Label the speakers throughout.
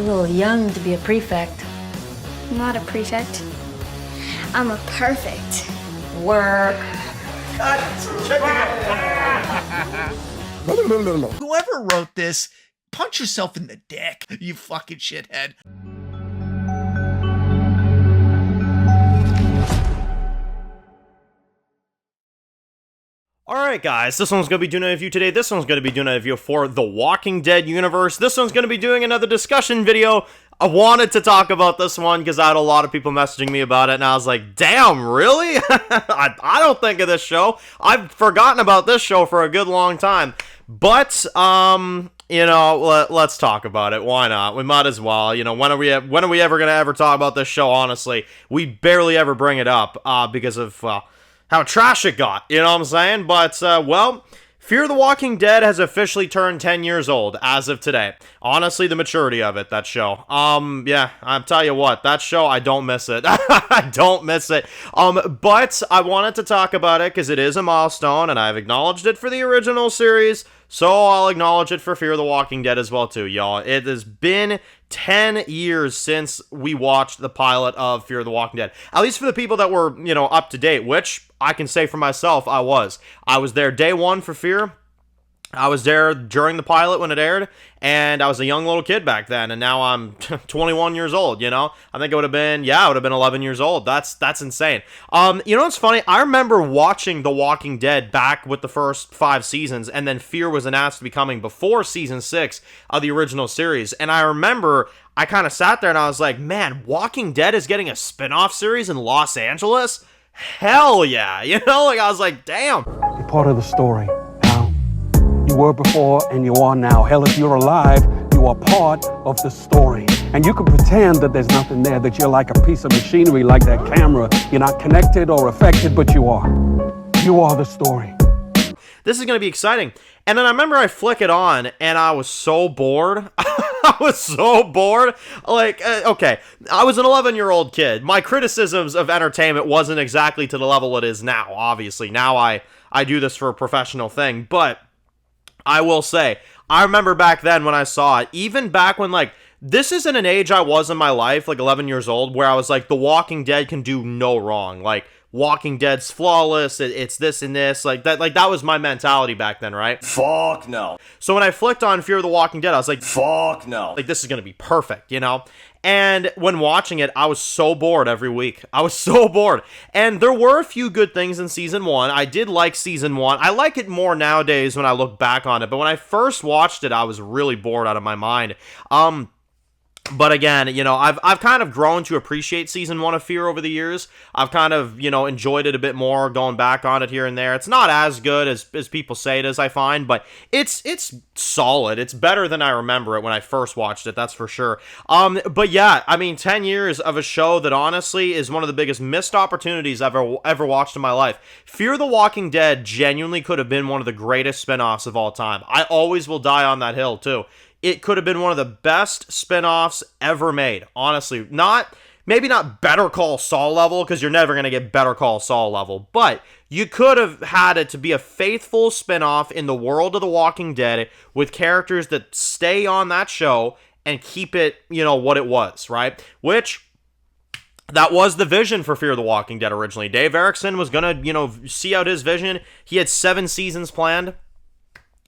Speaker 1: A little young to be a prefect.
Speaker 2: I'm not a prefect. I'm a perfect.
Speaker 1: Work.
Speaker 3: Whoever wrote this, punch yourself in the dick, you fucking shithead.
Speaker 4: Alright guys, this one's going to be doing a review today. This one's going to be doing a review for The Walking Dead universe. This one's going to be doing another discussion video. I wanted to talk about this one because I had a lot of people messaging me about it, and I was like, damn, really? I don't think of this show. I've forgotten about this show for a good long time. But, you know, let's talk about it. Why not? We might as well. You know, when are we ever going to ever talk about this show, honestly? We barely ever bring it up because of how trash it got, you know what I'm saying? But, well, Fear the Walking Dead has officially turned 10 years old as of today. Honestly, the maturity of it, that show. Yeah, I'll tell you what, that show, I don't miss it. I don't miss it. But I wanted to talk about it because it is a milestone, and I've acknowledged it for the original series, so I'll acknowledge it for Fear the Walking Dead as well, too, y'all. It has been 10 years since we watched the pilot of Fear the Walking Dead. At least for the people that were, you know, up to date, which I can say for myself, I was. I was there day one for Fear. I was there during the pilot when it aired, and I was a young little kid back then, and now I'm 21 years old, you know? I think it would have been, yeah, I would have been 11 years old. That's insane. You know what's funny? I remember watching The Walking Dead back with the first 5 seasons, and then Fear was announced to be coming before season 6 of the original series, and I remember I kind of sat there and I was like, man, Walking Dead is getting a spin-off series in Los Angeles? Hell yeah, you know? Like, I was like, damn.
Speaker 5: You're part of the story. You were before and you are now. Hell, if you're alive, you are part of the story. And you can pretend that there's nothing there, that you're like a piece of machinery, like that camera. You're not connected or affected, but you are. You are the story.
Speaker 4: This is going to be exciting. And then I remember I flick it on, and I was so bored. I was so bored. Like, okay, I was an 11-year-old kid. My criticisms of entertainment wasn't exactly to the level it is now, obviously. Now I do this for a professional thing, but I will say, I remember back then when I saw it, even back when, like, this isn't an age I was in my life, like 11 years old, where I was like, The Walking Dead can do no wrong. Like, Walking Dead's flawless, it's this and this, like that was my mentality back then, right?
Speaker 6: Fuck no.
Speaker 4: So when I flicked on Fear the Walking Dead, I was like,
Speaker 6: fuck no.
Speaker 4: Like, this is gonna be perfect, you know? And when watching it, I was so bored every week. I was so bored. And there were a few good things in Season 1. I did like Season 1. I like it more nowadays when I look back on it. But when I first watched it, I was really bored out of my mind. But again, you know, I've kind of grown to appreciate Season 1 of Fear over the years. I've kind of, you know, enjoyed it a bit more, going back on it here and there. It's not as good as people say it is, I find, but it's solid. It's better than I remember it when I first watched it, that's for sure. But yeah, I mean, 10 years of a show that honestly is one of the biggest missed opportunities I've ever watched in my life. Fear the Walking Dead genuinely could have been one of the greatest spinoffs of all time. I always will die on that hill, too. It could have been one of the best spin-offs ever made, honestly. Maybe not Better Call Saul level, because you're never going to get Better Call Saul level, but you could have had it to be a faithful spin-off in the world of The Walking Dead with characters that stay on that show and keep it, you know, what it was, right? Which, that was the vision for Fear the Walking Dead originally. Dave Erickson was going to, you know, see out his vision. He had 7 seasons planned.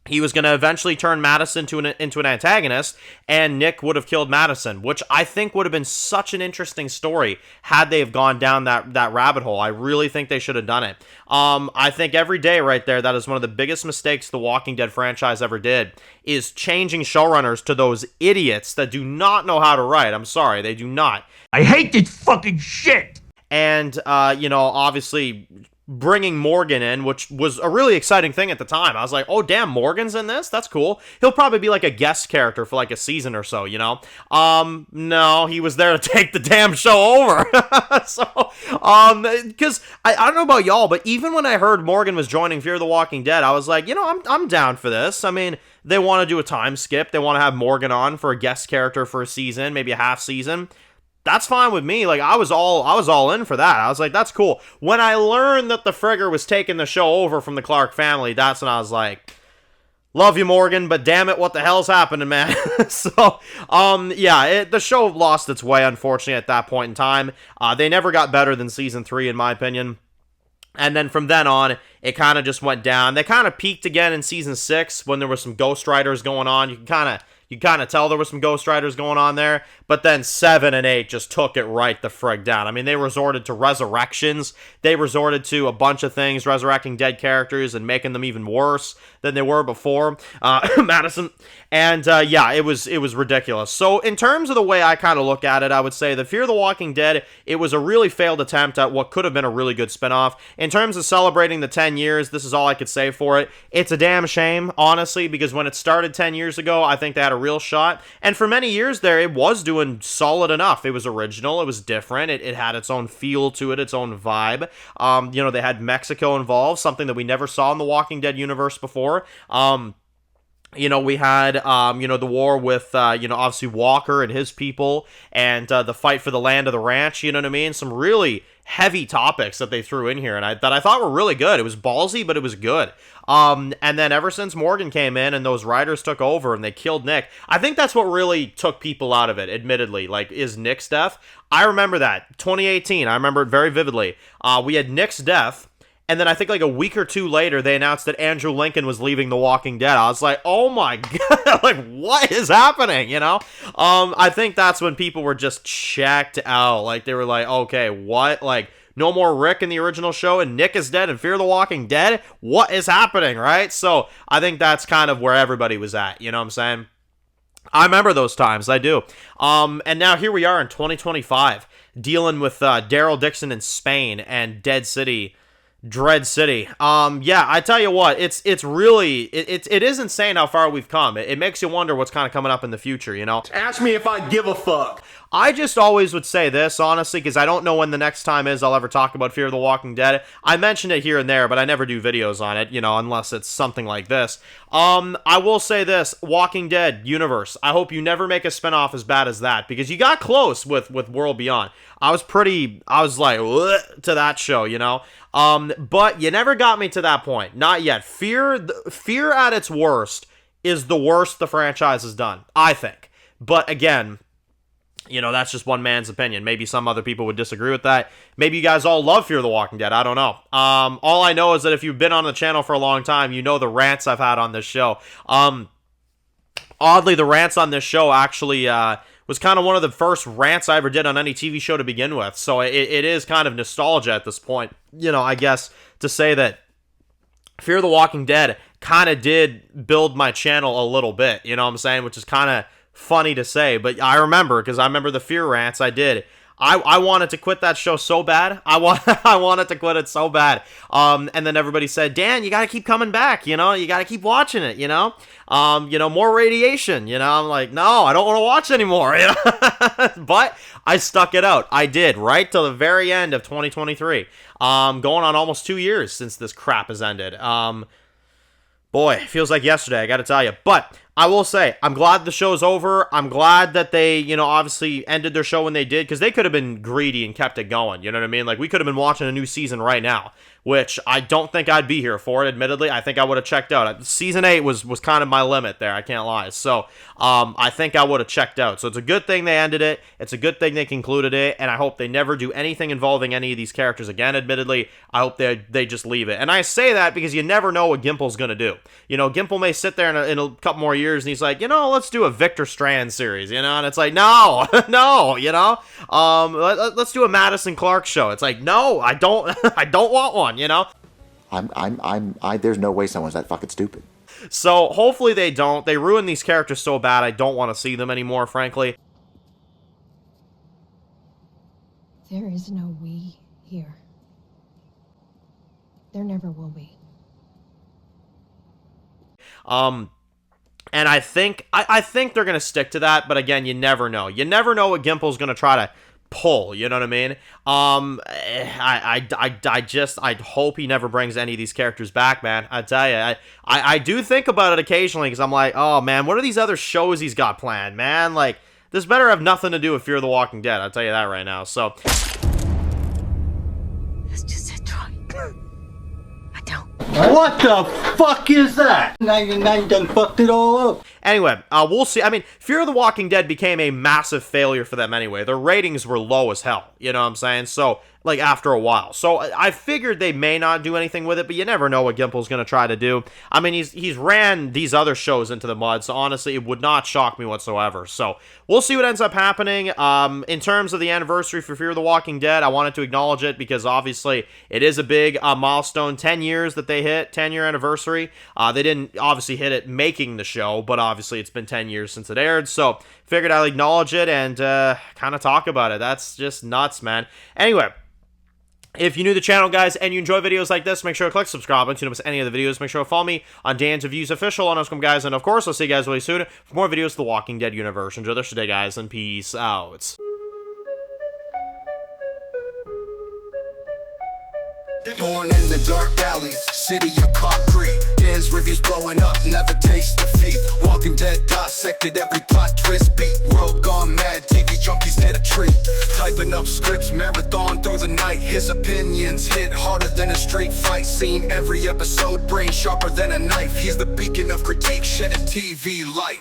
Speaker 4: He was going to eventually turn Madison into an antagonist, and Nick would have killed Madison, which I think would have been such an interesting story had they have gone down that rabbit hole. I really think they should have done it. I think every day right there, that is one of the biggest mistakes the Walking Dead franchise ever did, is changing showrunners to those idiots that do not know how to write. I'm sorry, they do not.
Speaker 6: I hate this fucking shit!
Speaker 4: And, you know, obviously bringing Morgan in, which was a really exciting thing at the time. I was like, oh, damn, Morgan's in this? That's cool. He'll probably be like a guest character for like a season or so, you know? No, he was there to take the damn show over. So, because I don't know about y'all, but even when I heard Morgan was joining Fear the Walking Dead, I was like, you know, I'm down for this. I mean, they want to do a time skip. They want to have Morgan on for a guest character for a season, maybe a half season. That's fine with me. Like, I was all in for that. I was like, that's cool. When I learned that the Frigger was taking the show over from the Clark family, that's when I was like, Love you, Morgan, but damn it, what the hell's happening, man? So, yeah, the show lost its way, unfortunately, at that point in time. They never got better than season 3, in my opinion. And then from then on, it kind of just went down. They kind of peaked again in season 6 when there was some Ghost Riders going on. You kind of tell there was some Ghost Riders going on there. But then 7 and 8 just took it right the frig down. I mean, they resorted to resurrections. They resorted to a bunch of things, resurrecting dead characters and making them even worse than they were before. Madison. And yeah, it was ridiculous. So in terms of the way I kind of look at it, I would say the Fear the Walking Dead, it was a really failed attempt at what could have been a really good spinoff. In terms of celebrating the 10 years, this is all I could say for it. It's a damn shame, honestly, because when it started 10 years ago, I think they had a real shot. And for many years there, it was doing solid enough. It was original. It was different. It had its own feel to it, its own vibe. You know, they had Mexico involved, something that we never saw in the Walking Dead universe before. You know, we had, you know, the war with, you know, obviously Walker and his people, and the fight for the land of the ranch, you know what I mean? Some really heavy topics that they threw in here, and that I thought were really good. It was ballsy, but it was good. And then ever since Morgan came in and those writers took over and they killed Nick, I think that's what really took people out of it, admittedly, like, is Nick's death. I remember that, 2018, I remember it very vividly. We had Nick's death, and then I think like a week or two later, they announced that Andrew Lincoln was leaving The Walking Dead. I was like, oh my God, like, what is happening, you know? I think that's when people were just checked out. Like, they were like, okay, what? Like, no more Rick in the original show, and Nick is dead, and Fear the Walking Dead? What is happening, right? So, I think that's kind of where everybody was at, you know what I'm saying? I remember those times, I do. And now here we are in 2025, dealing with Daryl Dixon in Spain and Dread City. Yeah, I tell you what, it's really, it is insane how far we've come. It makes you wonder what's kind of coming up in the future, you know?
Speaker 6: Ask me if I give a fuck.
Speaker 4: I just always would say this, honestly, because I don't know when the next time is I'll ever talk about Fear of the Walking Dead. I mention it here and there, but I never do videos on it, you know, unless it's something like this. I will say this, Walking Dead universe, I hope you never make a spinoff as bad as that, because you got close with World Beyond. I was like, "Ugh," to that show, you know? But you never got me to that point. Not yet. Fear at its worst is the worst the franchise has done, I think. But again, you know, that's just one man's opinion. Maybe some other people would disagree with that. Maybe you guys all love Fear the Walking Dead. I don't know. All I know is that if you've been on the channel for a long time, you know the rants I've had on this show. Oddly, the rants on this show actually was kind of one of the first rants I ever did on any TV show to begin with. So it is kind of nostalgia at this point, you know, I guess, to say that Fear the Walking Dead kind of did build my channel a little bit, you know what I'm saying? Which is kind of funny to say, but I remember, because I remember the Fear rants I did. I wanted to quit that show so bad. I wanted to quit it so bad. And then everybody said, Dan, you got to keep coming back, you know? You got to keep watching it, you know? You know, more radiation, you know? I'm like, no, I don't want to watch anymore, you know? But I stuck it out. I did, right till the very end of 2023. Going on almost 2 years since this crap has ended. Boy, it feels like yesterday, I got to tell you. But I will say, I'm glad the show's over. I'm glad that they, you know, obviously ended their show when they did, because they could have been greedy and kept it going, you know what I mean? Like, we could have been watching a new season right now, which I don't think I'd be here for it, admittedly. I think I would have checked out. Season 8 was kind of my limit there, I can't lie. So, I think I would have checked out. So it's a good thing they ended it. It's a good thing they concluded it, and I hope they never do anything involving any of these characters again, admittedly. I hope they just leave it. And I say that because you never know what Gimple's going to do. You know, Gimple may sit there in a couple more years, and he's like, you know, let's do a Victor Strand series, you know? And it's like, no, no, you know? Let's do a Madison Clark show. It's like, no, I don't, I don't want one, you know?
Speaker 7: There's no way someone's that fucking stupid.
Speaker 4: So hopefully they don't. They ruin these characters so bad I don't want to see them anymore, frankly.
Speaker 8: There is no we here. There never will be.
Speaker 4: And I think they're gonna stick to that, but again, you never know. You never know what Gimple's gonna try to pull, you know what I mean? I hope he never brings any of these characters back, man. I tell you, I do think about it occasionally, because I'm like, oh man, what are these other shows he's got planned, man? Like, this better have nothing to do with Fear the Walking Dead, I'll tell you that right now, so.
Speaker 8: That's just it, Troy. I don't.
Speaker 6: What the fuck is that? Now you done fucked it all up.
Speaker 4: Anyway, we'll see. I mean, Fear of the Walking Dead became a massive failure for them anyway. Their ratings were low as hell, you know what I'm saying? So, like, after a while. So, I figured they may not do anything with it, but you never know what Gimple's going to try to do. I mean, he's ran these other shows into the mud, so honestly, it would not shock me whatsoever. So, we'll see what ends up happening. In terms of the anniversary for Fear of the Walking Dead, I wanted to acknowledge it because, obviously, it is a big milestone. 10 years that they hit, 10-year anniversary. They didn't, obviously, hit it making the show, but obviously, it's been 10 years since it aired, so figured I'd acknowledge it and kind of talk about it. That's just nuts, man. Anyway, if you're new to the channel, guys, and you enjoy videos like this, make sure to click subscribe and to miss any of the videos. Make sure to follow me on Dan's Reviews Official on Instagram, guys. And, of course, I'll see you guys really soon for more videos of the Walking Dead universe. Enjoy the rest of the day, guys, and peace out.
Speaker 9: Born in the dark alleys, city of concrete. Dan's reviews blowing up, never taste defeat. Walking Dead dissected, every plot twist beat. World gone mad, TV junkies hit a treat. Typing up scripts, marathon through the night. His opinions hit harder than a street fight scene. Every episode, brain sharper than a knife. He's the beacon of critique, shedding TV light.